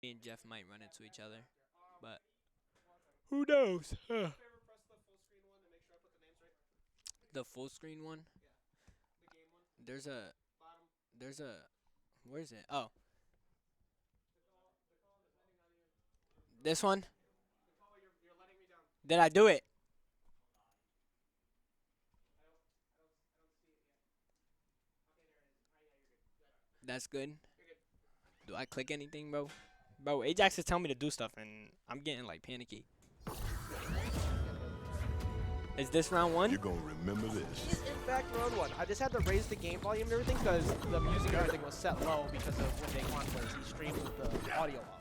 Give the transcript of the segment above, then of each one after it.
Me and Jeff might run into each other, but who knows? The full screen one. There's a there's a where is it? Oh, this one. Did I do it? That's good. Do I click anything, bro? Bro, Ajax is telling me to do stuff, and I'm getting like panicky. Is this round one? You're gonna remember this. Is in fact round one. I just had to raise the game volume and everything because the music and everything was set low because of when Daquan plays. He streams with the audio off.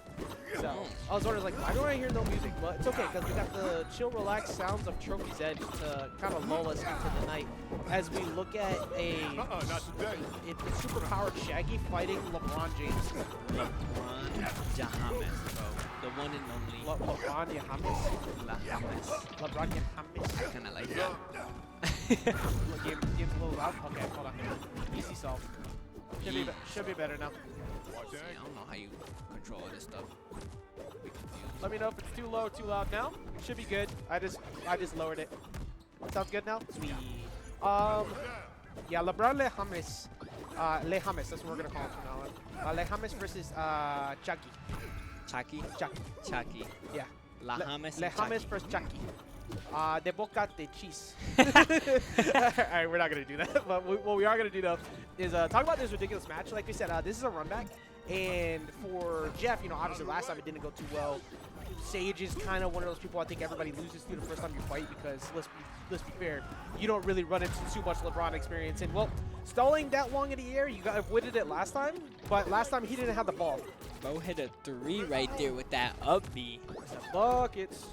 So I was wondering, like, why don't I hear no music? But it's okay because we got the chill, relaxed sounds of Trophy's Edge to kind of lull us into the night as we look at a Not today. super powered Shaggy fighting LeBron James. LeBron James, bro. The one and only. LeBron James. James. LeBron James. I kind of like that. Game's a little loud. Okay, hold on. Easy solve. Should be better now. See, I don't know how you control this stuff. Be confused. Let me know if it's too low, too loud now. Should be good. I just lowered it. Sounds good now? Sweet. Yeah, LeBron James. James, that's what we're gonna call him from now on. James versus Shaggy. Chucky? Shaggy. Chucky. Yeah. James. James versus Shaggy. They both got the cheese. Alright, we're not gonna do that. But what we are gonna do though is talk about this ridiculous match. Like we said, this is a run back. And for Jeff, you know, obviously last time it didn't go too well. Sage is kind of one of those people I think everybody loses to the first time you fight because let's be fair, you don't really run into too much LeBron experience. And well, stalling that long in the air, you got avoided it last time, but last time he didn't have the ball. Bro hit a 3 right there with that up B. Buckets.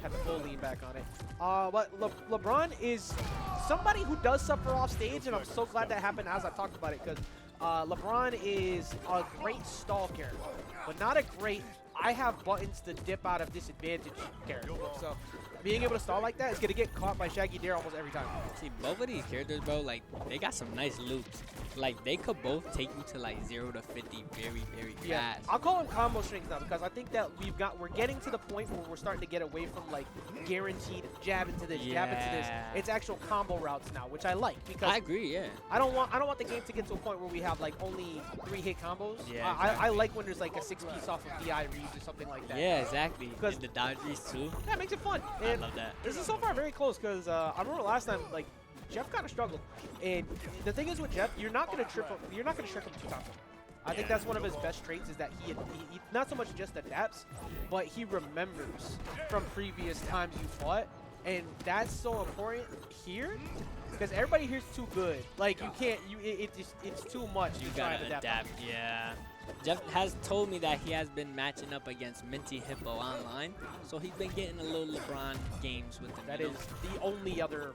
Had the full lean back on it. But LeBron is somebody who does suffer off stage, and I'm so glad that happened as I talked about it, because LeBron is a great stall character, but not a great I have buttons to dip out of disadvantage character. So being able to stall like that is going to get caught by Shaggy Dare almost every time. See, both of these characters, bro, like, they got some nice loops. Like, they could both take you to, like, 0 to 50 very, very fast. I'll call them combo strings now because I think that we're getting to the point where we're starting to get away from, like, guaranteed jab into this, jab into this. It's actual combo routes now, which I like because I agree, yeah. I don't want the game to get to a point where we have, like, only 3-hit combos. Yeah, I like when there's, like, a 6-piece off of DI reads or something like that. Yeah, exactly. Because the dodges, too. Yeah, it makes it fun. I love that. This is so far very close because I remember last time, like, Jeff kind of struggled. And the thing is with Jeff, you're not going to trick him 2 times. I think that's one of his best traits is that he not so much just adapts, but he remembers from previous times you fought. And that's so important here because everybody here's too good. Like, you can't, it's too much. You to try gotta and adapt, yeah. Jeff has told me that he has been matching up against Minty Hippo online, so he's been getting a little LeBron games with him. That is the only other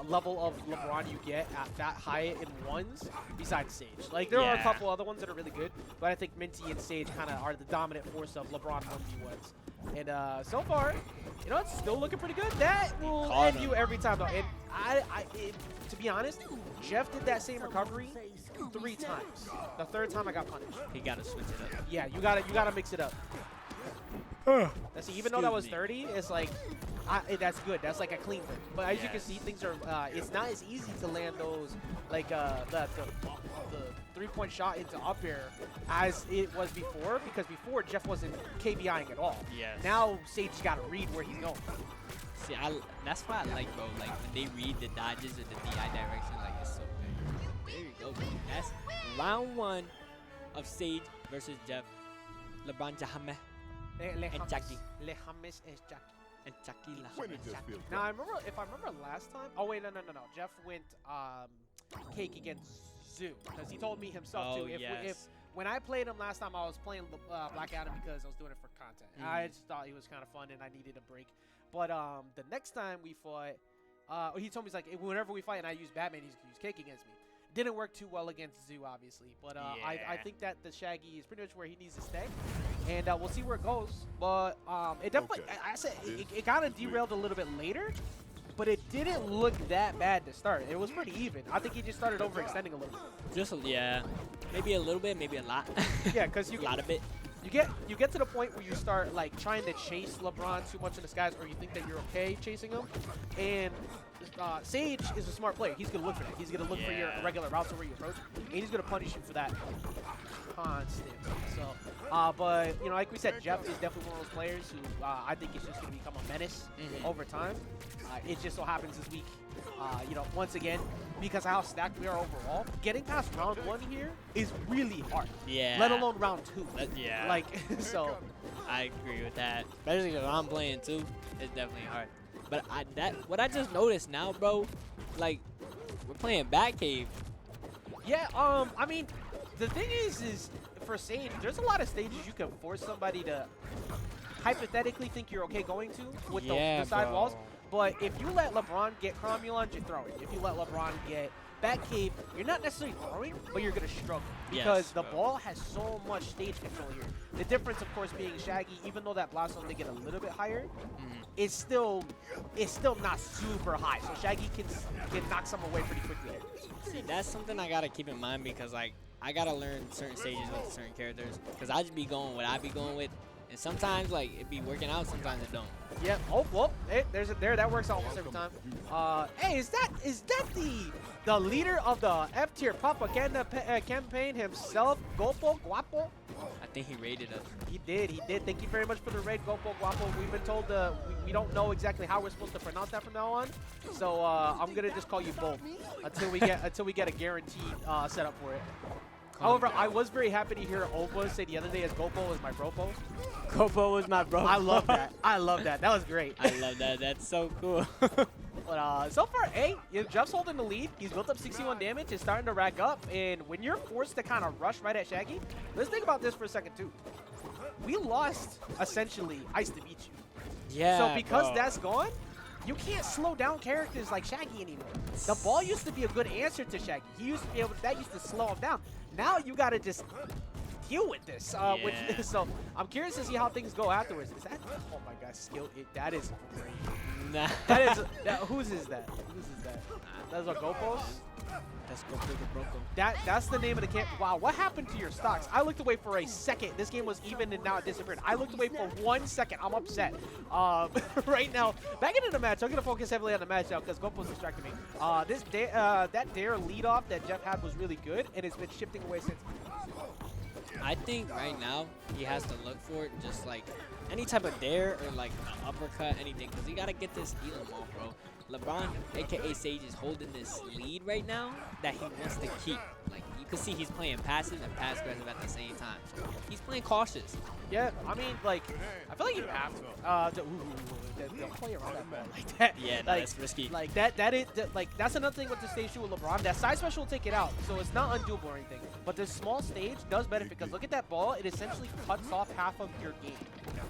level of LeBron you get at that high in ones besides Sage. Like, there are a couple other ones that are really good, but I think Minty and Sage kind of are the dominant force of LeBron 1v1s. And so far, you know, it's still looking pretty good. That will end you every time, though. And to be honest, Jeff did that same recovery 3 times. The 3rd time I got punished. He gotta switch it up. Yeah, you gotta mix it up. See, even though that was 30, it's like that's good. That's like a clean break. But as you can see, things are it's not as easy to land those like the 3-point shot into up air as it was before, because before Jeff wasn't KBIing at all. Yes. Now Sage got to read where he's going. See, that's why I like, bro. Like, when they read the dodges or the DI direction, like, it's so good. There you go, bro. That's round 1 of Sage versus Jeff. LeBron James and Shaggy. James and Shaggy. And Shaggy When did this feel Now, if I remember last time. Oh wait, no. Jeff went cake against Zoo because he told me himself too. If when I played him last time, I was playing Black Adam because I was doing it for content. I just thought he was kind of fun and I needed a break. But the next time we fought, he told me, he's like, whenever we fight and I use Batman, he's use cake against me. Didn't work too well against Zoo, obviously. But I think that the Shaggy is pretty much where he needs to stay. And we'll see where it goes. But it definitely, I said, it kind of derailed a little bit later. But it didn't look that bad to start. It was pretty even. I think he just started overextending a little bit. Just, yeah. Maybe a little bit, maybe a lot. Yeah, because you a lot of it. you get to the point where you start like trying to chase LeBron too much in the skies, or you think that you're okay chasing him, and Sage is a smart player. He's gonna look for that. He's gonna look for your regular routes where you approach, and he's gonna punish you for that constantly. So, but you know, like we said, Jeff is definitely one of those players who I think is just gonna become a menace over time. It just so happens this week, you know, once again, because of how stacked we are overall, getting past round 1 here is really hard. Yeah. Let alone round 2. Yeah. Like, so. I agree with that. Especially because I'm playing too. It's definitely hard. But what I just noticed now, bro, like, we're playing Batcave. Yeah, I mean, the thing is for Sage, there's a lot of stages you can force somebody to hypothetically think you're okay going to with the side walls. But if you let LeBron get Cromulons, you're throwing. If you let LeBron get Batcave, you're not necessarily throwing, but you're going to struggle. Because the ball has so much stage control here. The difference, of course, being Shaggy, even though that blast zone may get a little bit higher, it's still not super high. So Shaggy can knock some away pretty quickly. See, that's something I got to keep in mind because, like, I got to learn certain stages with certain characters. Because I just be going what I be going with. And sometimes, like, it be working out, sometimes it don't. Yeah. Oh, well, hey, there's a there. That works almost every time. Hey, is that the leader of the F-tier propaganda campaign himself, Gopo Guapo? I think he raided us. He did. Thank you very much for the raid, Gopo Guapo. We've been told we don't know exactly how we're supposed to pronounce that from now on. So I'm gonna just call you both until we get a guaranteed setup for it. However, I was very happy to hear Opa say the other day as Gopo was my bropo. Gopo was my bro. I love that. I love that. That was great. I love that. That's so cool. But so far, hey, Jeff's holding the lead. He's built up 61 damage. It's starting to rack up. And when you're forced to kind of rush right at Shaggy, let's think about this for a second, too. We lost, essentially, Ice to beat you. Yeah, so because that's gone, you can't slow down characters like Shaggy anymore. The ball used to be a good answer to Shaggy. He used to be able. That used to slow him down. Now you got to just deal with this. So I'm curious to see how things go afterwards. Is that? Oh my gosh, skill! That is great. Nah. Whose is that? Whose is that? That's a Gopos. That's Gopo the Broco. That's the name of the camp. Wow, what happened to your stocks? I looked away for a second. This game was even and now it disappeared. I looked away for 1 second. I'm upset. Right now, back into the match. I'm gonna focus heavily on the match now because Gopo's distracting me. That dare lead off that Jeff had was really good, and it's been shifting away since. I think right now he has to look for it, just like any type of dare or like an uppercut, anything, because he gotta get this Elam off, bro. LeBron, aka Sage, is holding this lead right now that he wants to keep. Like, you can see he's playing passive and pass aggressive at the same time. He's playing cautious. Yeah, I mean, like, I feel like you have to. Don't play around that ball like that. Yeah, no, like, that's risky. Like that's another thing with the stage 2 with LeBron. That side special will take it out, so it's not undoable or anything. But this small stage does benefit because look at that ball. It essentially cuts off half of your game.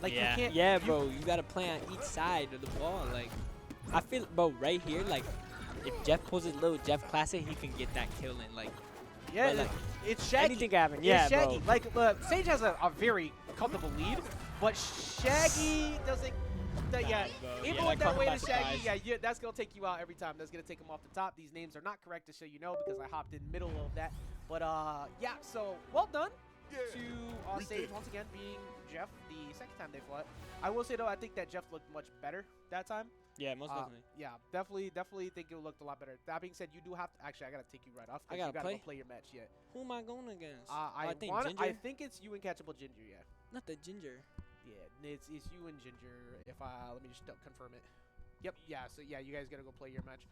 Like yeah, you can't. Yeah, bro, you gotta play on each side of the ball. Like, I feel, bro, right here, like, if Jeff pulls his little Jeff Classic, he can get that kill in. Like, yeah, like, it's Shaggy. anything can happen. Yeah, it's Shaggy. bro. Like, Sage has a very comfortable lead, but Shaggy doesn't. Yeah, even with that way to Shaggy, yeah, that's gonna take you out every time. That's gonna take him off the top. These names are not correct, to show you know, because I hopped in middle of that. But yeah, so well done to Sage once again being Jeff the second time they fought. I will say though, I think that Jeff looked much better that time. Yeah, most definitely. Yeah, definitely think it looked a lot better. That being said, you do have to. Actually, I gotta take you right off. I gotta go play your match yet. Who am I going against? I think it's you and Catchable Ginger. Yeah. Not the Ginger. Yeah, it's you and Ginger. If let me just confirm it. Yep. Yeah. So yeah, you guys gotta go play your match.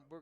We're